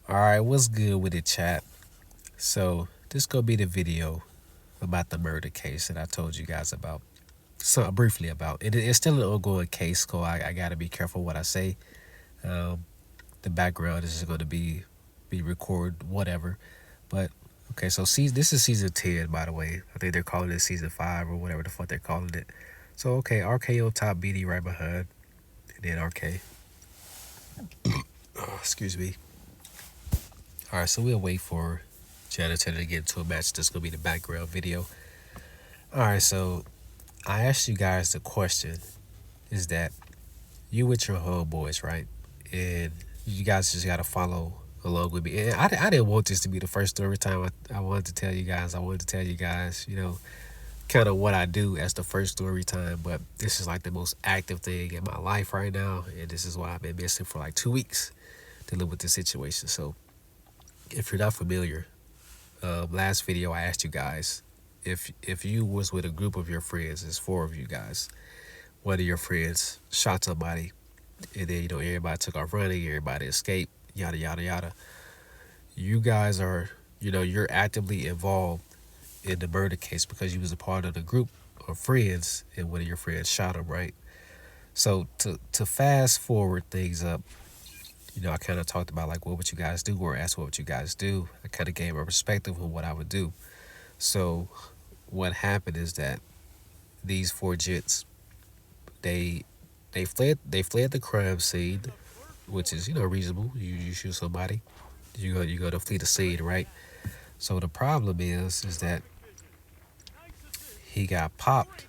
Alright, what's good with it, chat? So, this gonna be the video about the murder case that I told you guys about. So, briefly about. It's still an ongoing case, so I gotta be careful what I say. Um, the background is just gonna be recorded, whatever. But, okay, so this is season 10, by the way. I think they're calling it season 5 or whatever the fuck they're calling it. So, okay, RK on top, BD right behind, and then RK. Oh, excuse me. Alright, so we'll wait for Janitor to get into a match. This is gonna be the background video. Alright, so I asked you guys the question is that you with your homeboys, right? And you guys just gotta follow along with me. And I didn't want this to be the first story time. I wanted to tell you guys, kind of what I do as the first story time. But this is like the most active thing in my life right now. And this is why I've been missing for like 2 weeks to live with this situation. So if you're not familiar, last video I asked you guys if you was with a group of your friends, there's 4 of you guys, one of your friends shot somebody, and then everybody took off running, everybody escaped, yada yada yada. You guys are you're actively involved in the murder case because you was a part of the group of friends, and one of your friends shot him, right? So to fast forward things up, I kind of talked about like what would you guys do, or asked what would you guys do. I kind of gave a perspective of what I would do. So what happened is that these 4 jits, they they fled the crime scene, which is reasonable. You shoot somebody, you go to flee the scene, right? So the problem is that he got popped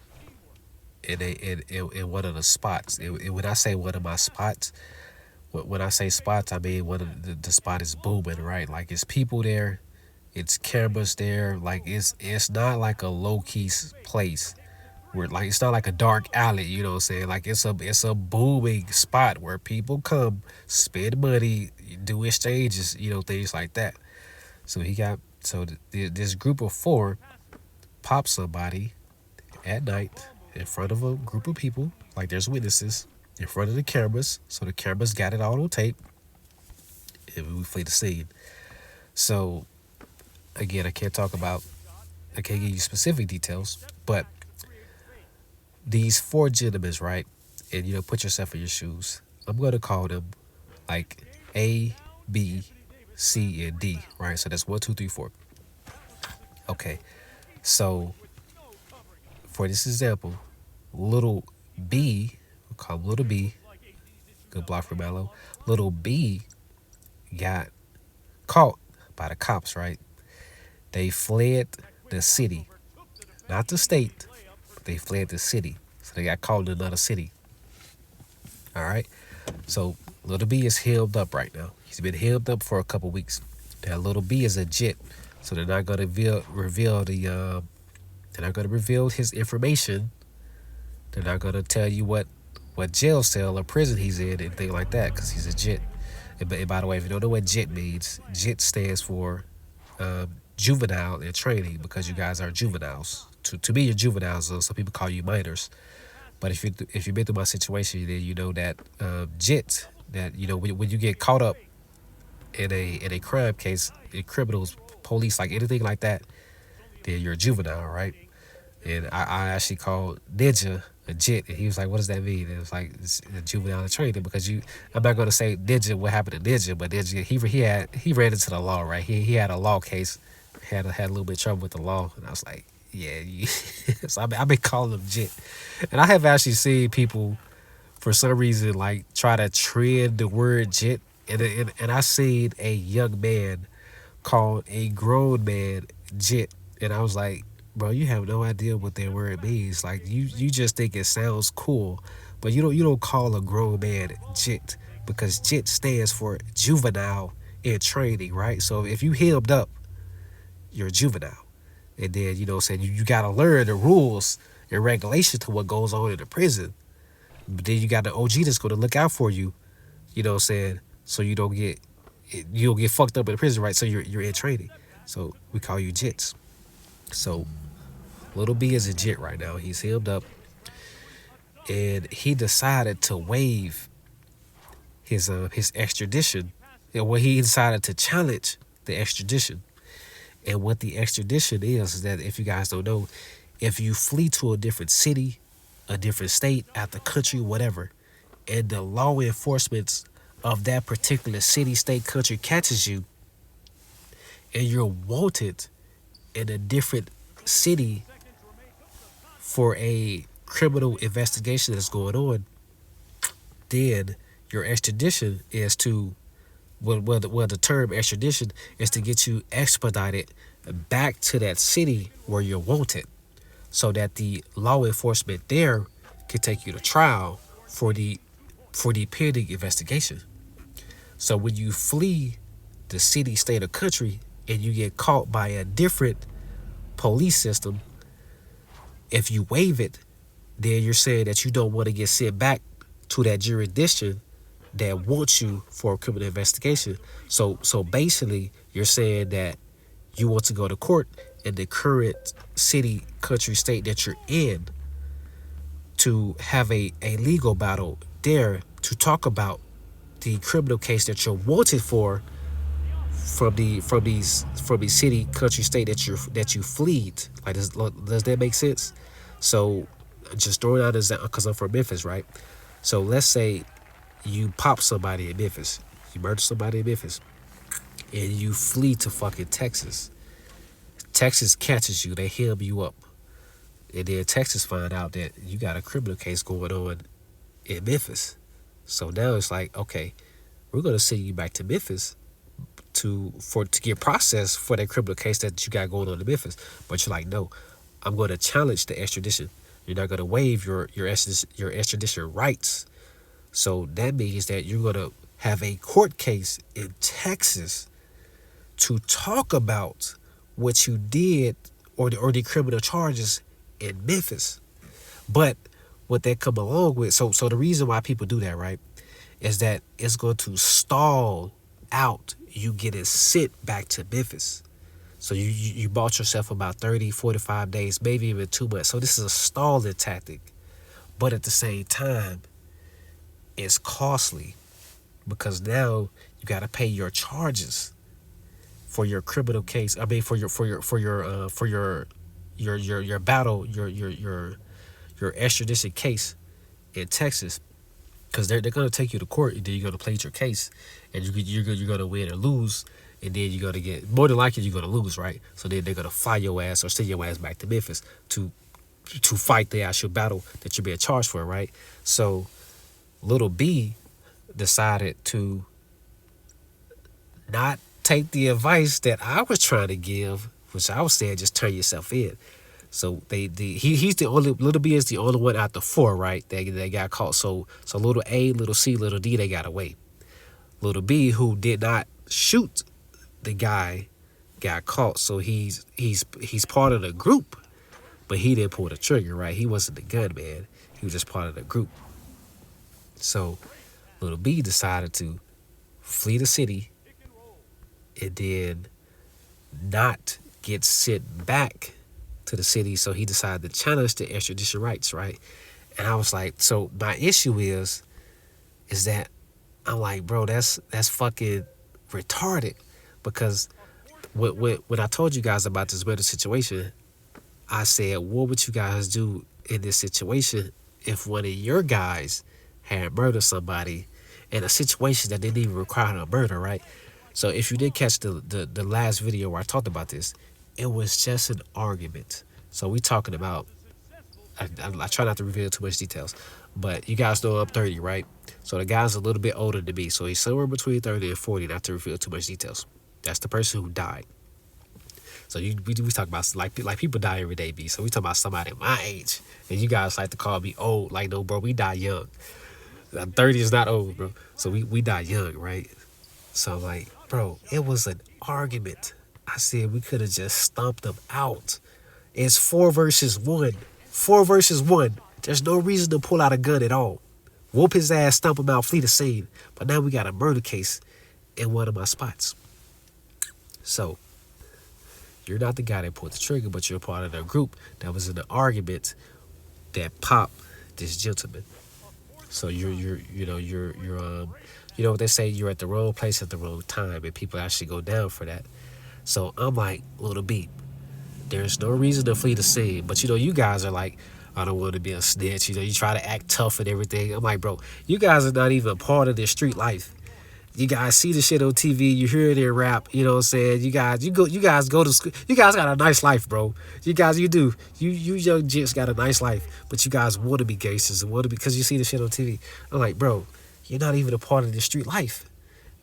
in one of the spots. When I say one of my spots, when I say spots, I mean one of the spot is booming, right? Like it's people there, it's cameras there. Like it's not like a low key place where like it's not like a dark alley. You know what I'm saying? Like it's a booming spot where people come spend money, do exchanges, things like that. So this group of 4 popped somebody at night in front of a group of people. Like there's witnesses in front of the cameras, so the cameras got it all on tape, and we flee the scene. So again, I can't give you specific details, but these 4 gentlemen, right? And put yourself in your shoes. I'm gonna call them like A, B, C, and D, right? So that's one, two, three, four. Okay. So for this example, little B, we'll call him little B. Good block for Mello. Little B got caught by the cops, right? They fled the city, not the state. But they fled the city, so they got caught in another city. All right. So little B is held up right now. He's been held up for a couple weeks. Now little B is a jit, so they're not gonna reveal they're not gonna reveal his information. They're not gonna tell you what jail cell or prison he's in and things like that because he's a jit. And by the way, if you don't know what JIT means, JIT stands for juvenile in training, because you guys are juveniles. To me, you're juveniles. So some people call you minors. But if you've been through my situation, then you know that JIT, that when you get caught up in a crime case, in criminals, police, like anything like that, then you're a juvenile, right? And I actually called Ninja a jit, and he was like, "What does that mean?" And it was like it's a juvenile training because you. I'm not going to say Ninja what happened to Ninja, but Ninja he ran into the law, right? He had a law case, had a little bit of trouble with the law, and I was like, "Yeah." So I've been calling him jit, and I have actually seen people for some reason like try to trend the word jit, and I seen a young man called a grown man jit, and I was like, bro, you have no idea what that word means. Like you just think it sounds cool, but you don't call a grown man jit, because jit stands for juvenile in training, right? So if you hemmed up, you're a juvenile, and then saying you gotta learn the rules and regulations to what goes on in the prison. But then you got the OG that's gonna look out for you, saying, so you don't get fucked up in the prison, right? So you're in training. So we call you jits. So little B is a jit right now. He's healed up, and he decided to waive his extradition And when he decided to challenge the extradition. And what the extradition is that, if you guys don't know, if you flee to a different city, a different state, out the country, whatever, and the law enforcement of that particular city, state, country catches you, and you're wanted in a different city for a criminal investigation that's going on, then your extradition is to, the term extradition is to get you expedited back to that city where you're wanted, so that the law enforcement there can take you to trial for the pending investigation. So when you flee the city, state, or country, and you get caught by a different police system, if you waive it, then you're saying that you don't want to get sent back to that jurisdiction that wants you for a criminal investigation. So basically, you're saying that you want to go to court in the current city, country, state that you're in, to have a legal battle there to talk about the criminal case that you're wanted for, from the city, country, state that you fled. Like, does that make sense? So just throwing out as, because I'm from Memphis, right? So let's say you pop somebody in Memphis, you murder somebody in Memphis, and you flee to fucking Texas. Texas catches you, they hem you up, and then Texas find out that you got a criminal case going on in Memphis. So now it's like, okay, we're gonna send you back to Memphis to get processed for that criminal case that you got going on in Memphis. But you're like, no, I'm going to challenge the extradition. You're not going to waive your extradition rights. So that means that you're going to have a court case in Texas to talk about what you did, or the criminal charges in Memphis. But what they come along with, so the reason why people do that, right, is that it's going to stall out you getting sent back to Memphis. So you bought yourself about 30, 45 days, maybe even 2 months. So this is a stalling tactic. But at the same time, it's costly, because now you got to pay your charges for your criminal case. I mean, for your battle, your extradition case in Texas, because they're going to take you to court, and then you're going to plead your case, and you're going to win or lose, and then you're going to get, more than likely, you're going to lose, right? So then they're going to fire your ass or send your ass back to Memphis to fight the actual battle that you're being charged for, right? So little B decided to not take the advice that I was trying to give, which I was saying just turn yourself in. So he's the only, little B is the only one out the four, right? They got caught. So little A, little C, little D, they got away. Little B, who did not shoot the guy, got caught. So he's part of the group, but he didn't pull the trigger, right? He wasn't the gunman. He was just part of the group. So little B decided to flee the city and then not get sent back to the city. So he decided to challenge the extradition rights, right? And I was like, so my issue is that I'm like, bro, that's fucking retarded. Because when I told you guys about this weather situation, I said, what would you guys do in this situation if one of your guys had murdered somebody in a situation that didn't even require a murder, right? So if you did catch the last video where I talked about this, it was just an argument. So we talking about, I try not to reveal too much details, but you guys know I'm 30, right? So the guy's a little bit older than me. So he's somewhere between 30 and 40, not to reveal too much details. That's the person who died. So we talk about, like people die every day, B. So we talk about somebody my age. And you guys like to call me old. Like, no, bro, we die young. 30 is not old, bro. So we die young, right? So I'm like, bro, it was an argument. I said we could have just stomped them out. It's 4 versus 1. 4 versus 1. There's no reason to pull out a gun at all. Whoop his ass, stomp him out, flee the scene. But now we got a murder case in one of my spots. So you're not the guy that pulled the trigger, but you're part of the group that was in the argument that popped this gentleman. So you're You know what they say? You're at the wrong place at the wrong time, and people actually go down for that. So I'm like, little beep. There's no reason to flee the scene. But you know, you guys are like, I don't want to be a snitch. You know, you try to act tough and everything. I'm like, bro, you guys are not even a part of this street life. You guys see the shit on TV, you hear their rap, you know what I'm saying? You guys go to school. You guys got a nice life, bro. You do. You young gents got a nice life, but you guys want to be gangsters and want to be because you see the shit on TV. I'm like, bro, you're not even a part of the street life.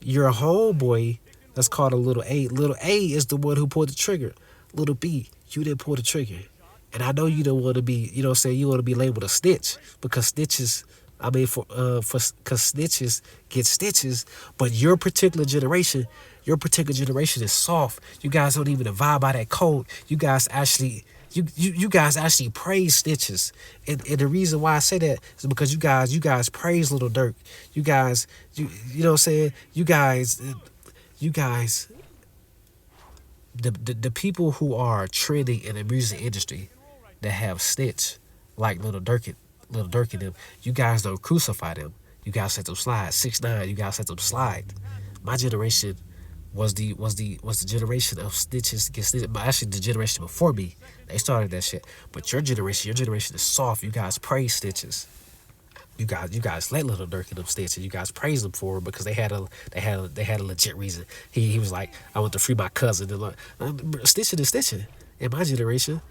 You're a homeboy that's called a little A. Little A is the one who pulled the trigger. Little B, you didn't pull the trigger. And I know you don't want to be, you know what I'm saying, you want to be labeled a snitch because snitches, I mean, because snitches get stitches, but your particular generation is soft. You guys don't even abide by that code. You guys actually, you guys actually praise snitches, and the reason why I say that is because you guys praise Little Dirk. You know what I'm saying. You guys, the people who are trending in the music industry that have snitch like Little Dirk and them, you guys don't crucify them. You guys let them slide. 6ix9ine, you guys let them slide. My generation was the generation of snitches get snitches. But actually, the generation before me, they started that shit. But your generation is soft. You guys praise snitches. You guys let Little Dirk and them snitch, and you guys praise them for it because they had a legit reason. He was like, I want to free my cousin. And like, snitching is snitching in my generation.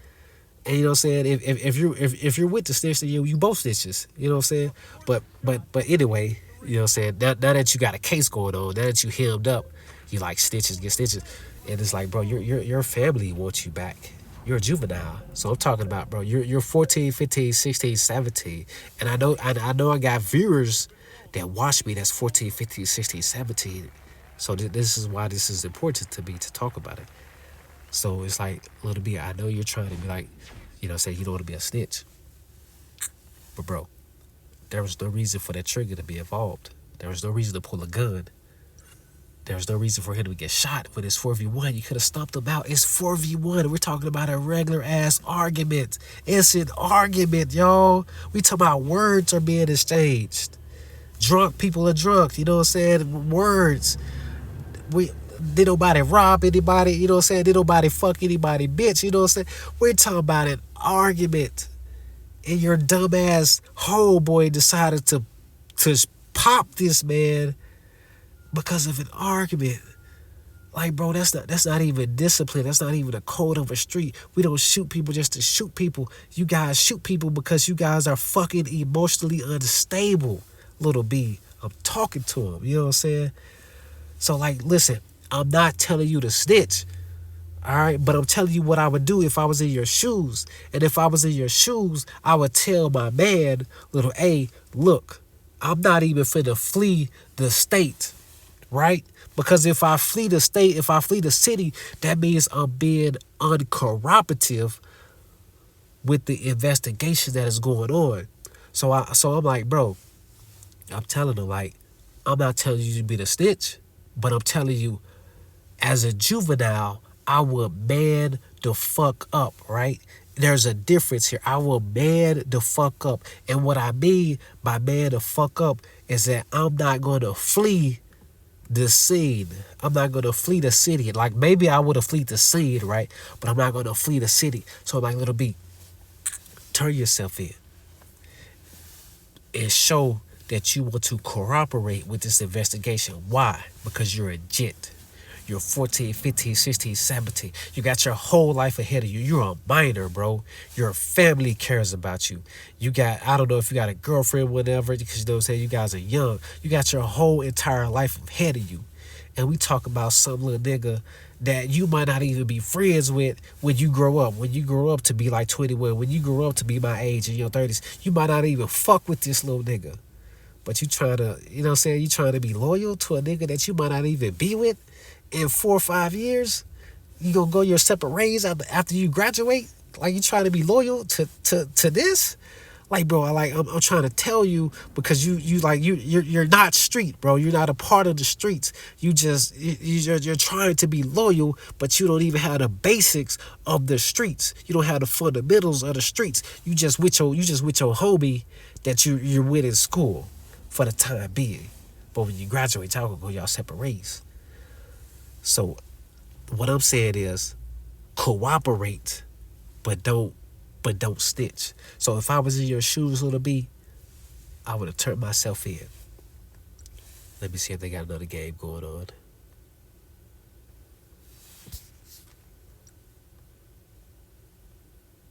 And you know what I'm saying? If you're with the snitch, then you both snitches. You know what I'm saying? But anyway, you know what I'm saying? Now that you got a case going on, now that you hemmed up, you like stitches, get stitches. And it's like, bro, your family wants you back. You're a juvenile. So I'm talking about, bro, you're 14, 15, 16, 17. And I know I got viewers that watch me that's 14, 15, 16, 17. So this is why this is important to me to talk about it. So it's like, little B, I know you're trying to be like, you know, say you don't want to be a snitch. But bro, there was no reason for that trigger to be involved. There was no reason to pull a gun. There was no reason for him to get shot when it's 4v1. You could have stomped him out. It's 4v1. We're talking about a regular ass argument. It's an argument, y'all. We talking about words are being exchanged. Drunk people are drunk. You know what I'm saying? Words. Did nobody rob anybody? You know what I'm saying? Did nobody fuck anybody, bitch? You know what I'm saying? We're talking about an argument. And your dumbass homeboy decided to pop this man because of an argument. Like, bro, that's not even discipline. That's not even a code of a street. We don't shoot people just to shoot people. You guys shoot people because you guys are fucking emotionally unstable. Little B, I'm talking to him. You know what I'm saying? So, like, listen, I'm not telling you to snitch. All right, but I'm telling you what I would do if I was in your shoes. And if I was in your shoes, I would tell my man, little A, look, I'm not even finna flee the state, right? Because if I flee the state, if I flee the city, that means I'm being uncooperative with the investigation that is going on. So I'm like, bro, I'm telling him, like, I'm not telling you to be the snitch, but I'm telling you, as a juvenile, I will man the fuck up, right? There's a difference here. I will man the fuck up. And what I mean by man the fuck up is that I'm not going to flee the scene. I'm not going to flee the city. Like, maybe I would have flee the scene, right? But I'm not going to flee the city. So I'm like, little B, turn yourself in and show that you want to cooperate with this investigation. Why? Because you're a gent. You're 14, 15, 16, 17. You got your whole life ahead of you. You're a minor, bro. Your family cares about you. You got, I don't know if you got a girlfriend, whatever, because you know what I'm saying, you guys are young. You got your whole entire life ahead of you. And we talk about some little nigga that you might not even be friends with when you grow up. When you grow up to be like 21, when you grow up to be my age in your 30s, you might not even fuck with this little nigga. But you trying to, you know what I'm saying, you trying to be loyal to a nigga that you might not even be with in 4 or 5 years. You gonna go your separate ways after you graduate? Like, you trying to be loyal to this? Like, bro, I'm trying to tell you, because you're not street, bro. You're not a part of the streets. You're trying to be loyal, but you don't even have the basics of the streets. You don't have the fundamentals of the streets. You just with your homie that you're with in school for the time being. But when you graduate, y'all gonna go y'all separate ways. So what I'm saying is cooperate, but don't snitch. So if I was in your shoes, little B, I would have turned myself in. Let me see if they got another game going on.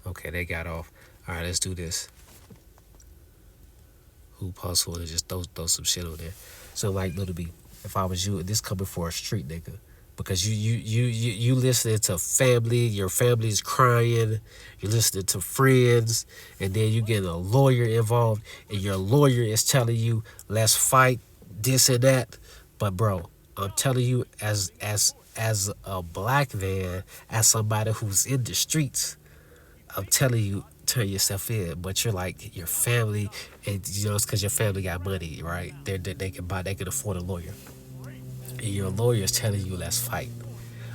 Okay, they got off. All right, let's do this. Who possible to just throw some shit on there. So like little B, if I was you, this coming for a street nigga. Because you listening to family, your family's crying, you're listening to friends, and then you get a lawyer involved, and your lawyer is telling you, let's fight this and that. But bro, I'm telling you, as a black man, as somebody who's in the streets, I'm telling you, turn yourself in. But you're like your family, and it's because your family got money, right? They can afford a lawyer, and your lawyer is telling you let's fight.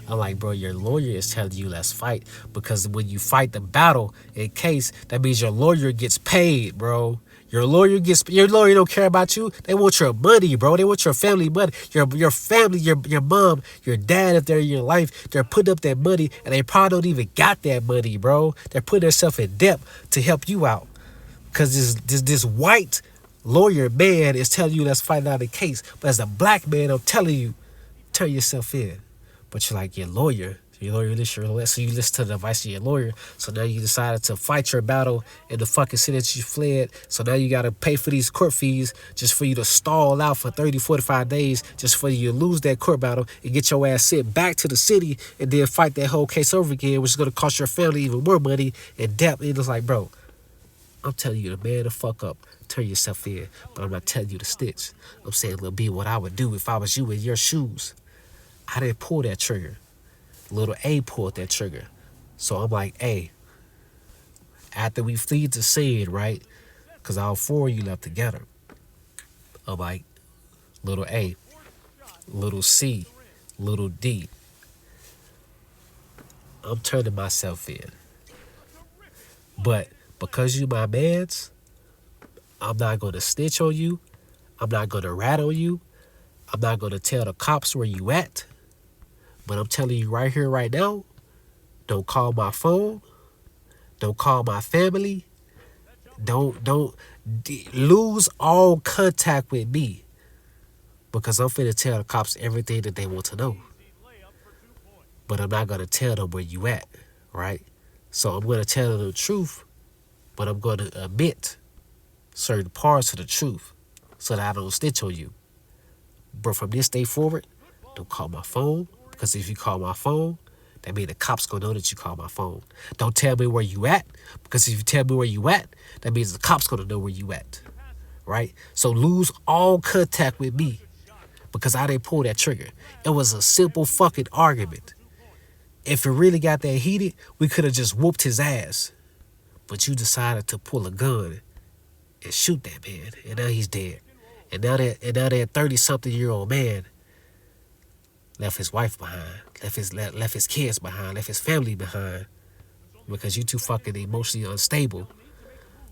I'm like, bro, your lawyer is telling you let's fight because when you fight the battle in case, that means your lawyer gets paid, bro. Your lawyer don't care about you. They want your money, bro. They want your family money. Your family, your mom, your dad, if they're in your life, they're putting up that money and they probably don't even got that money, bro. They're putting themselves in debt to help you out. Cause this white lawyer man is telling you let's fight out a case. But as a black man, I'm telling you, turn yourself in. But you're like your lawyer listen, so you listen to the advice of your lawyer. So now you decided to fight your battle in the fucking city that you fled. So now you gotta pay for these court fees just for you to stall out for 30, 45 days, just for you to lose that court battle and get your ass sent back to the city and then fight that whole case over again, which is gonna cost your family even more money and debt. And it's like, bro, I'm telling you to man the fuck up, turn yourself in, but I'm not telling you to stitch. I'm saying, Lil B, what I would do if I was you in your shoes. I didn't pull that trigger. Little A pulled that trigger. So I'm like, hey, after we flee the scene, right? Because all four of you left together. I'm like, little A, little C, little D. I'm turning myself in. But because you my mans, I'm not going to snitch on you. I'm not going to rat on you. I'm not going to tell the cops where you at. But I'm telling you right here, right now, don't call my phone. Don't call my family. Don't lose all contact with me. Because I'm finna tell the cops everything that they want to know. But I'm not going to tell them where you at, right? So I'm going to tell them the truth, but I'm going to omit certain parts of the truth so that I don't snitch on you. But from this day forward, don't call my phone. Because if you call my phone, that means the cops gonna know that you call my phone. Don't tell me where you at. Because if you tell me where you at, that means the cops gonna know where you at. Right? So lose all contact with me. Because I didn't pull that trigger. It was a simple fucking argument. If it really got that heated, we could have just whooped his ass. But you decided to pull a gun and shoot that man. And now he's dead. And now that 30-something-year-old man left his wife behind, left his kids behind, left his family behind, because you too fucking emotionally unstable.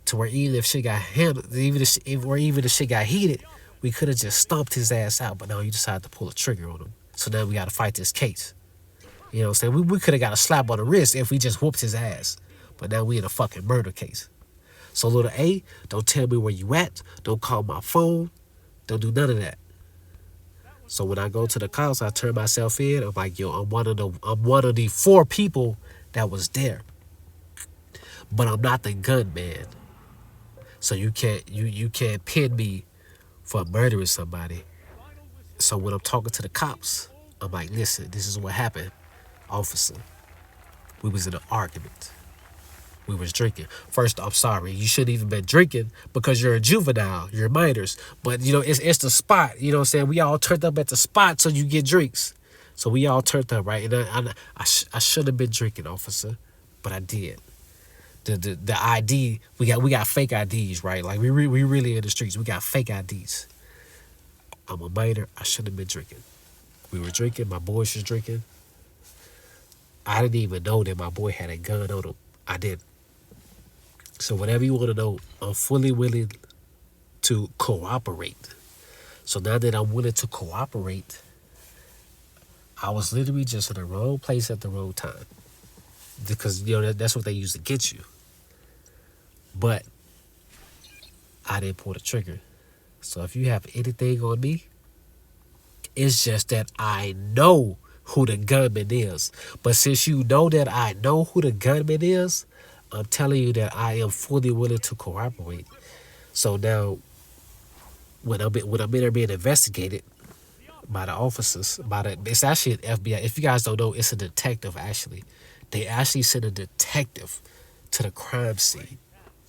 To where even if shit got handled, even if shit got heated, we could have just stomped his ass out. But no, you decided to pull a trigger on him. So now we got to fight this case. You know what I'm saying? We could have got a slap on the wrist if we just whooped his ass. But now we in a fucking murder case. So little A, don't tell me where you at. Don't call my phone. Don't do none of that. So when I go to the cops, I turn myself in. I'm like, yo, I'm one of the four people that was there. But I'm not the gunman. So you can't pin me for murdering somebody. So when I'm talking to the cops, I'm like, listen, this is what happened, officer. We was in an argument. We was drinking. First, I'm sorry. You shouldn't even been drinking because you're a juvenile. You're minors. But, it's the spot. You know what I'm saying? We all turned up at the spot so you get drinks. So we all turned up, right? And I should have been drinking, officer. But I did. The ID, we got fake IDs, right? Like, we really in the streets. We got fake IDs. I'm a minor. I should have been drinking. We were drinking. My boys was drinking. I didn't even know that my boy had a gun on him. I didn't. So whatever you want to know, I'm fully willing to cooperate. So now that I'm willing to cooperate, I was literally just in the wrong place at the wrong time. Because, that's what they use to get you. But I didn't pull the trigger. So if you have anything on me, it's just that I know who the gunman is. But since you know that I know who the gunman is, I'm telling you that I am fully willing to cooperate. So now, when I'm in there being investigated by the officers, it's actually an FBI. If you guys don't know, it's a detective actually. They actually send a detective to the crime scene.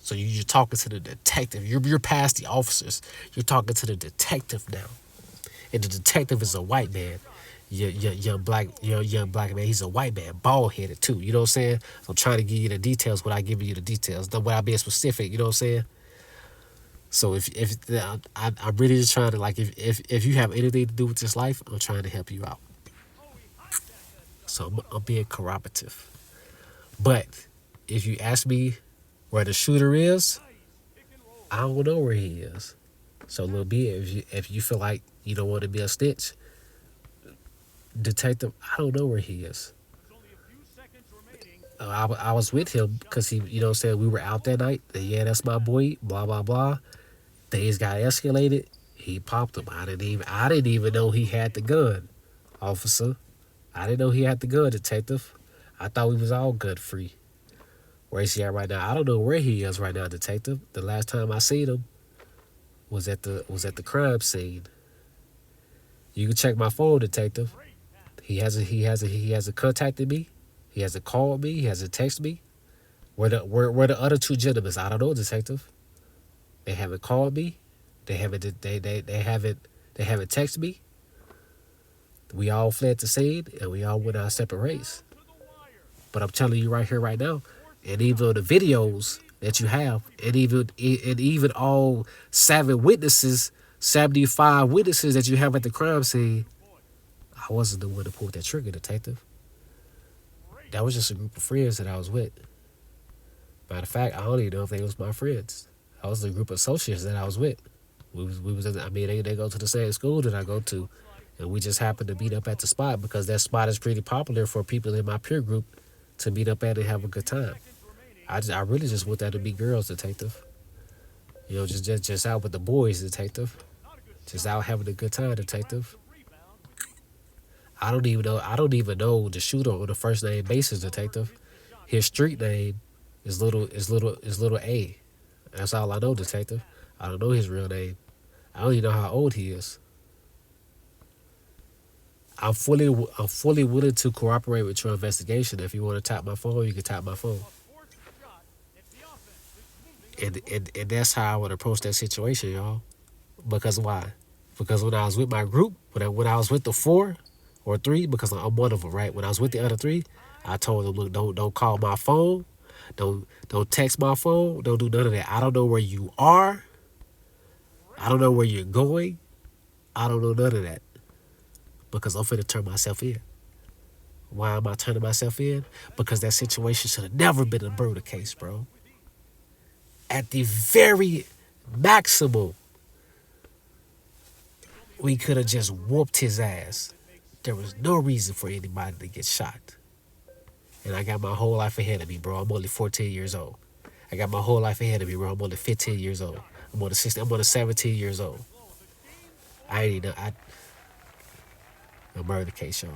So you're talking to the detective. You're past the officers. You're talking to the detective now, and the detective is a white man. Young black man. He's a white man, bald headed too. You know what I'm saying? So I'm trying to give you the details without giving you the details. Without being specific. You know what I'm saying? So if I'm really just trying to, like, if you have anything to do with this life, I'm trying to help you out. So I'm being cooperative. But if you ask me where the shooter is, I don't know where he is. So little bit, if you feel like you don't want to be a snitch, detective, I don't know where he is. I was with him because he, what I'm saying, we were out that night. And yeah, that's my boy. Blah blah blah. Things got escalated. He popped him. I didn't even know he had the gun, officer. I didn't know he had the gun, detective. I thought we was all gun free. Where is he at right now? I don't know where he is right now, detective. The last time I seen him was at the crime scene. You can check my phone, detective. He hasn't contacted me. He hasn't called me. He hasn't texted me. Where the other two gentlemen? I don't know, detective. They haven't called me. They haven't texted me. We all fled the scene and we all went our separate ways. But I'm telling you right here, right now, and even the videos that you have, and even all 75 witnesses that you have at the crime scene, I wasn't the one to pull that trigger, detective. That was just a group of friends that I was with. Matter of fact, I don't even know if they was my friends. I was a group of associates that I was with. We was I mean, they go to the same school that I go to, and we just happened to meet up at the spot because that spot is pretty popular for people in my peer group to meet up at and have a good time. I really just want that to be girls, detective. Just out with the boys, detective. Just out having a good time, detective. I don't even know the shooter on the first name basis, detective. His street name is little A. That's all I know, detective. I don't know his real name. I don't even know how old he is. I'm fully willing to cooperate with your investigation. If you want to tap my phone, you can tap my phone. And that's how I would approach that situation, y'all. Because why? Because when I was with my group, when I was with the four or three, because I'm one of them, right? When I was with the other three, I told them, look, don't call my phone, don't text my phone, don't do none of that. I don't know where you are. I don't know where you're going. I don't know none of that because I'm finna turn myself in. Why am I turning myself in? Because that situation should have never been a murder case, bro. At the very maximum, we could have just whooped his ass. There was no reason for anybody to get shot. And I got my whole life ahead of me, bro. I'm only 14 years old. I got my whole life ahead of me, bro. I'm only 15 years old. I'm on the 16. I'm on the 17 years old. I ain't even know. A murder case, y'all.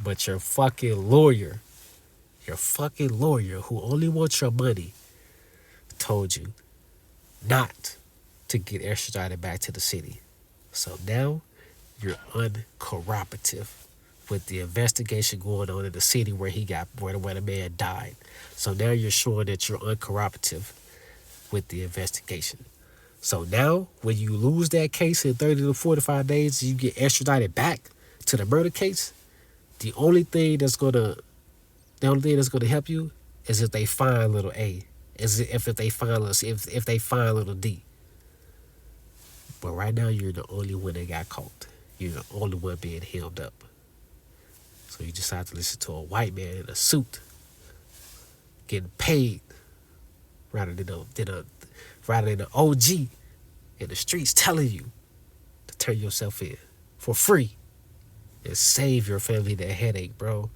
But your fucking lawyer who only wants your money told you not to get extradited back to the city. So now you're uncooperative with the investigation going on in the city where the man died. So now you're showing that you're uncooperative with the investigation. So now when you lose that case in 30 to 45 days, you get extradited back to the murder case. The only thing that's gonna help you is if they find little A, is if they find little D. But right now you're the only one that got caught. You're the only one being held up. So you decide to listen to a white man in a suit getting paid rather than a OG and the streets telling you to turn yourself in for free and save your family that headache, bro.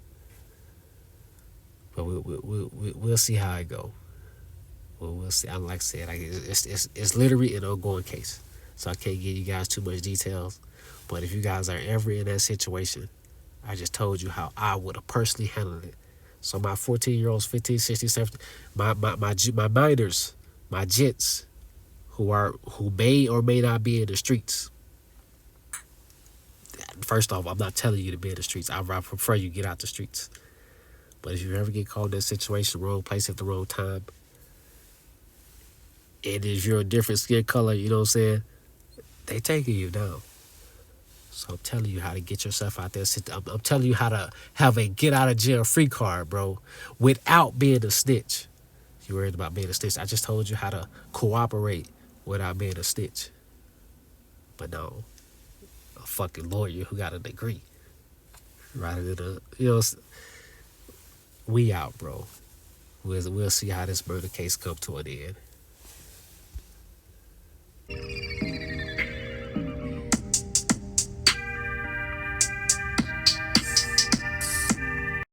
But we'll see how it go. We'll see. Like I said, it's literally an ongoing case, so I can't give you guys too much details. But if you guys are ever in that situation, I just told you how I would have personally handled it. So my 14-year-olds, 15, 16, 17, my minors, my gents, who may or may not be in the streets. First off, I'm not telling you to be in the streets. I prefer you get out the streets. But if you ever get caught in that situation, wrong place at the wrong time, and if you're a different skin color, you know what I'm saying, they taking you down. So I'm telling you how to get yourself out there. I'm telling you how to have a get out of jail free card, bro, without being a snitch. You worried about being a snitch? I just told you how to cooperate without being a snitch. But no, a fucking lawyer who got a degree, rather than we out, bro. We'll see how this murder case come to an end.